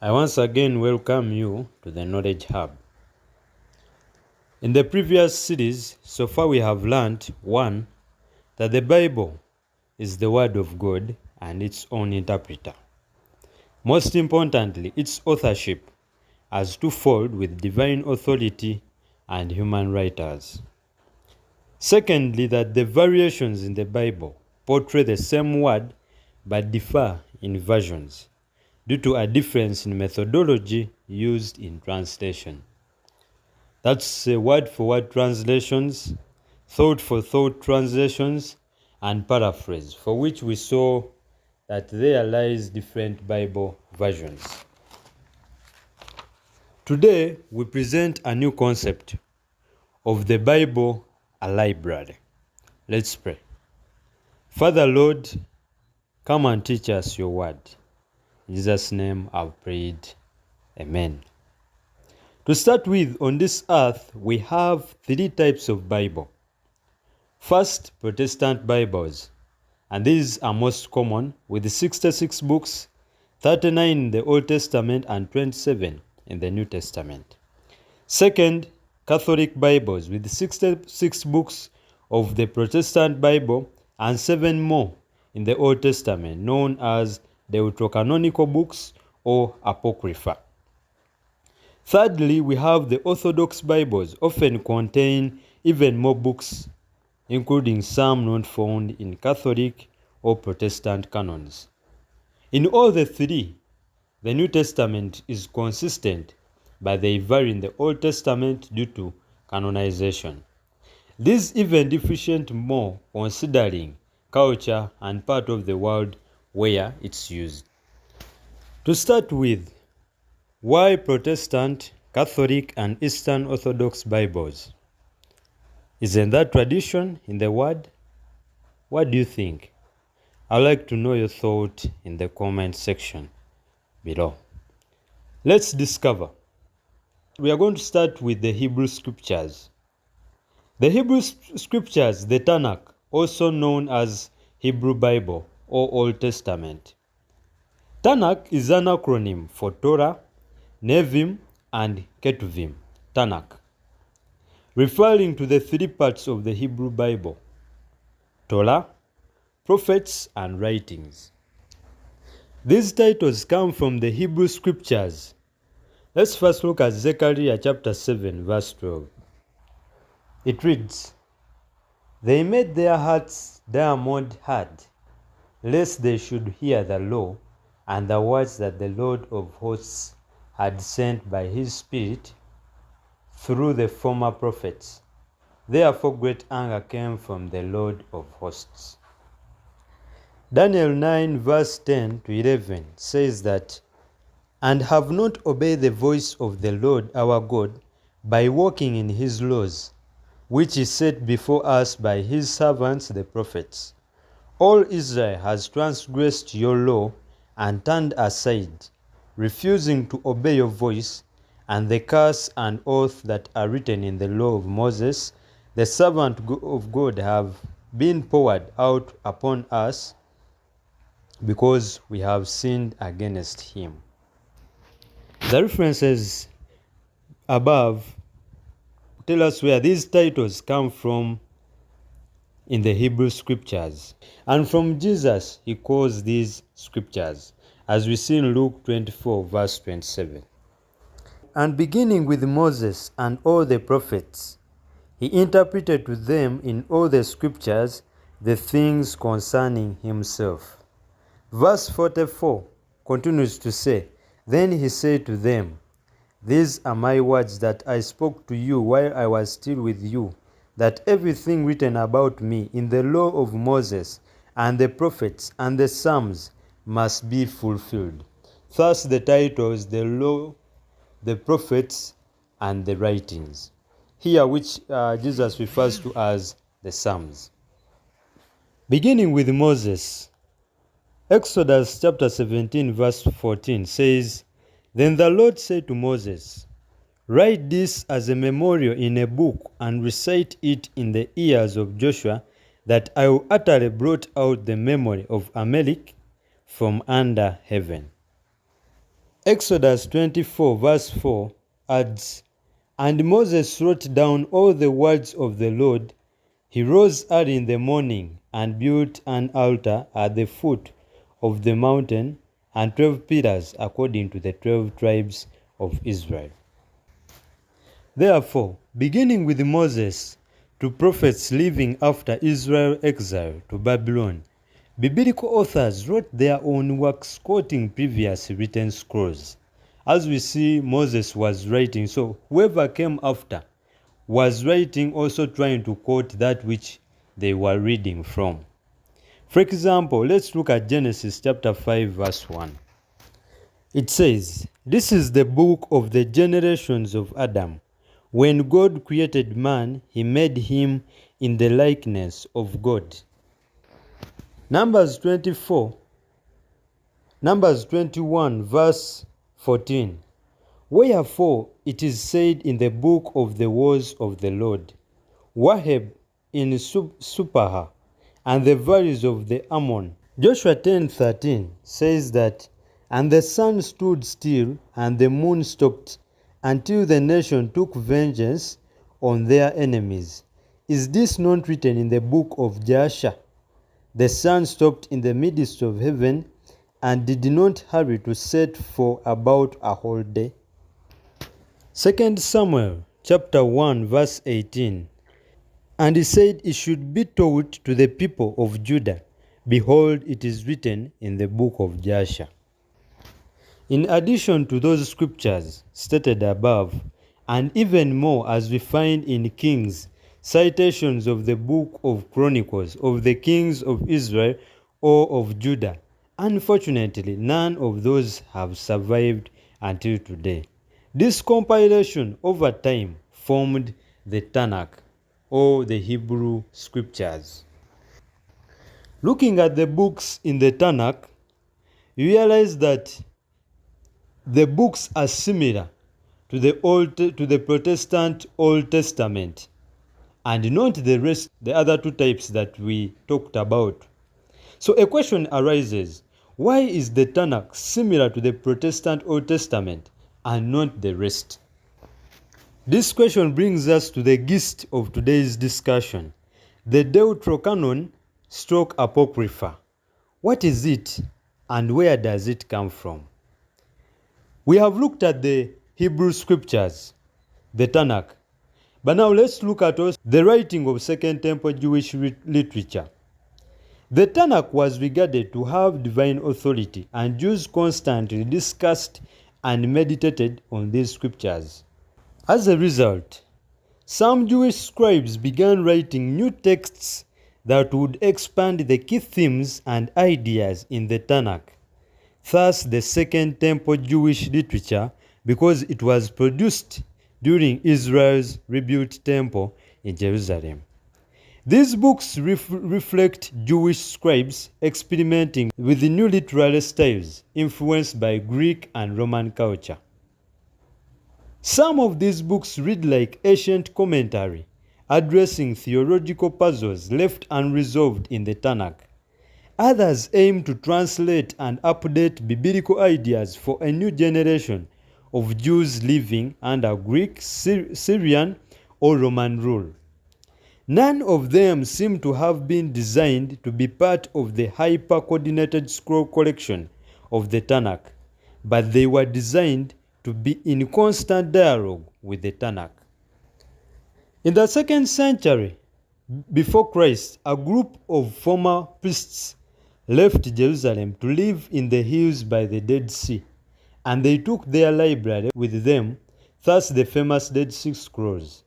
I once again welcome you to the Knowledge Hub. In the previous series, so far we have learned 1. That the Bible is the Word of God and its own interpreter. Most importantly, its authorship as twofold with divine authority and human writers. Secondly, that the variations in the Bible portray the same word but differ in versions due to a difference in methodology used in translation. That's word-for-word translations, thought-for-thought translations, and paraphrase, for which we saw that there lies different Bible versions. Today, we present a new concept of the Bible, a library. Let's pray. Father Lord, come and teach us your word. In Jesus' name I've prayed. Amen. To start with, on this earth, we have 3 types of Bible. First, Protestant Bibles, and these are most common with 66 books, 39 in the Old Testament and 27 in the New Testament. Second, Catholic Bibles with 66 books of the Protestant Bible and 7 more in the Old Testament, known as deuterocanonical books or apocrypha. Thirdly, we have the Orthodox Bibles, often contain even more books, including some not found in Catholic or Protestant canons. In all the 3, the New Testament is consistent, but they vary in the Old Testament due to canonization. This is even deficient more considering culture and part of the world where it's used. To start with, why Protestant, Catholic, and Eastern Orthodox Bibles? Isn't that tradition in the word? What do you think? I'd like to know your thought in the comment section below. Let's discover. We are going to start with the Hebrew Scriptures. The Hebrew Scriptures, the Tanakh, also known as Hebrew Bible or Old Testament. Tanakh is an acronym for Torah, Nevi'im, and Ketuvim, Tanakh, referring to the 3 parts of the Hebrew Bible: Torah, prophets, and writings. These titles come from the Hebrew Scriptures. Let's first look at Zechariah chapter 7, verse 12. It reads, "They made their hearts diamond hard, lest they should hear the law and the words that the Lord of hosts had sent by his Spirit through the former prophets. Therefore great anger came from the Lord of hosts." Daniel 9 verse 10 to 11 says that, "And have not obeyed the voice of the Lord our God by walking in his laws, which is set before us by his servants the prophets. All Israel has transgressed your law and turned aside, refusing to obey your voice, and the curse and oath that are written in the law of Moses, the servant of God, have been poured out upon us because we have sinned against him." The references above tell us where these titles come from in the Hebrew Scriptures. And from Jesus, he calls these scriptures, as we see in Luke 24, verse 27. "And beginning with Moses and all the prophets, he interpreted to them in all the scriptures the things concerning himself." Verse 44 continues to say, "Then he said to them, These are my words that I spoke to you while I was still with you, that everything written about me in the law of Moses and the prophets and the Psalms must be fulfilled." Thus the titles, the law, the prophets, and the writings, here which Jesus refers to as the Psalms. Beginning with Moses, Exodus chapter 17 verse 14 says, "Then the Lord said to Moses, Write this as a memorial in a book and recite it in the ears of Joshua, that I will utterly blot out the memory of Amalek from under heaven." Exodus 24 verse 4 adds, "And Moses wrote down all the words of the Lord. He rose early in the morning and built an altar at the foot of the mountain and 12 pillars according to the 12 tribes of Israel." Therefore, beginning with Moses to prophets living after Israel's exile to Babylon, biblical authors wrote their own works quoting previous written scrolls. As we see, Moses was writing, so whoever came after was writing, also trying to quote that which they were reading from. For example, let's look at Genesis chapter 5 verse 1. It says, "This is the book of the generations of Adam. When God created man, he made him in the likeness of God." Numbers 21 verse 14. "Wherefore it is said in the book of the wars of the Lord, Waheb in Supah, and the valleys of the Ammon." Joshua 10:13 says that, "And the sun stood still, and the moon stopped, until the nation took vengeance on their enemies. Is this not written in the book of Jasher? The sun stopped in the midst of heaven, and did not hurry to set for about a whole day." 2 Samuel chapter 1 verse 18. "And he said it should be taught to the people of Judah, behold, it is written in the book of Jasher." In addition to those scriptures stated above, and even more as we find in Kings, citations of the book of Chronicles of the kings of Israel or of Judah, unfortunately none of those have survived until today. This compilation over time formed the Tanakh, or the Hebrew scriptures. Looking at the books in the Tanakh, you realize that the books are similar to the Protestant Old Testament, and not the other two types that we talked about. So a question arises, why is the Tanakh similar to the Protestant Old Testament and not the rest? This question brings us to the gist of today's discussion, the Deuterocanon / apocrypha. What is it and where does it come from? We have looked at the Hebrew scriptures, the Tanakh, but now let's look at also the writing of Second Temple Jewish literature. The Tanakh was regarded to have divine authority, and Jews constantly discussed and meditated on these scriptures. As a result, some Jewish scribes began writing new texts that would expand the key themes and ideas in the Tanakh. Thus, the Second Temple Jewish literature, because it was produced during Israel's rebuilt temple in Jerusalem. These books reflect Jewish scribes experimenting with the new literary styles influenced by Greek and Roman culture. Some of these books read like ancient commentary, addressing theological puzzles left unresolved in the Tanakh. Others aim to translate and update biblical ideas for a new generation of Jews living under Greek, Syrian, or Roman rule. None of them seem to have been designed to be part of the hyper-coordinated scroll collection of the Tanakh, but they were designed to be in constant dialogue with the Tanakh. In the 2nd century before Christ, a group of former priests left Jerusalem to live in the hills by the Dead Sea, and they took their library with them, thus the famous Dead Sea Scrolls.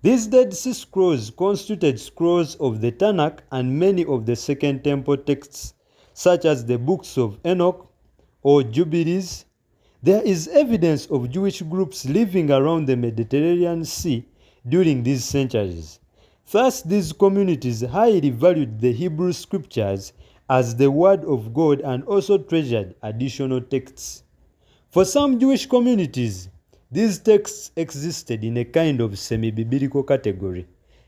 These Dead Sea Scrolls constituted scrolls of the Tanakh and many of the Second Temple texts, such as the books of Enoch or Jubilees. There is evidence of Jewish groups living around the Mediterranean Sea during these centuries. Thus, these communities highly valued the Hebrew scriptures as the word of God and also treasured additional texts. For some Jewish communities, these texts existed in a kind of semi-biblical category.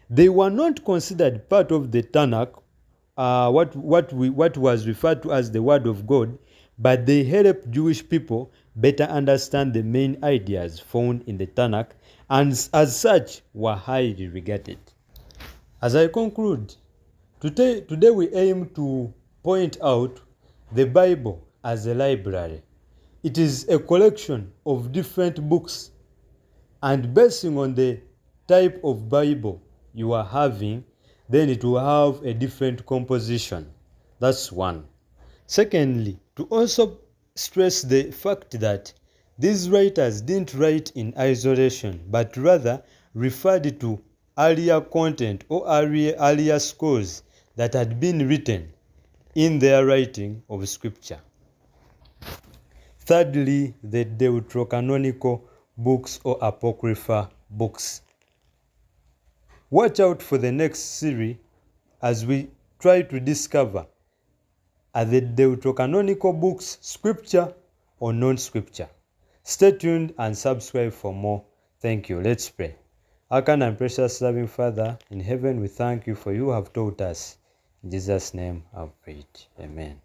They were not considered part of the Tanakh, what was referred to as the Word of God, but they help Jewish people better understand the main ideas found in the Tanakh, and as such were highly regarded. As I conclude, today we aim to point out the Bible as a library. It is a collection of different books, and basing on the type of Bible you are having, then it will have a different composition. That's one. Secondly, to also stress the fact that these writers didn't write in isolation, but rather referred to earlier content or earlier scrolls that had been written in their writing of scripture. Thirdly, the deuterocanonical books or apocrypha books. Watch out for the next series as we try to discover, are the deuterocanonical books scripture or non-scripture? Stay tuned and subscribe for more. Thank you. Let's pray. Our kind and precious loving Father in heaven, we thank you for you have taught us. In Jesus' name I've prayed. Amen.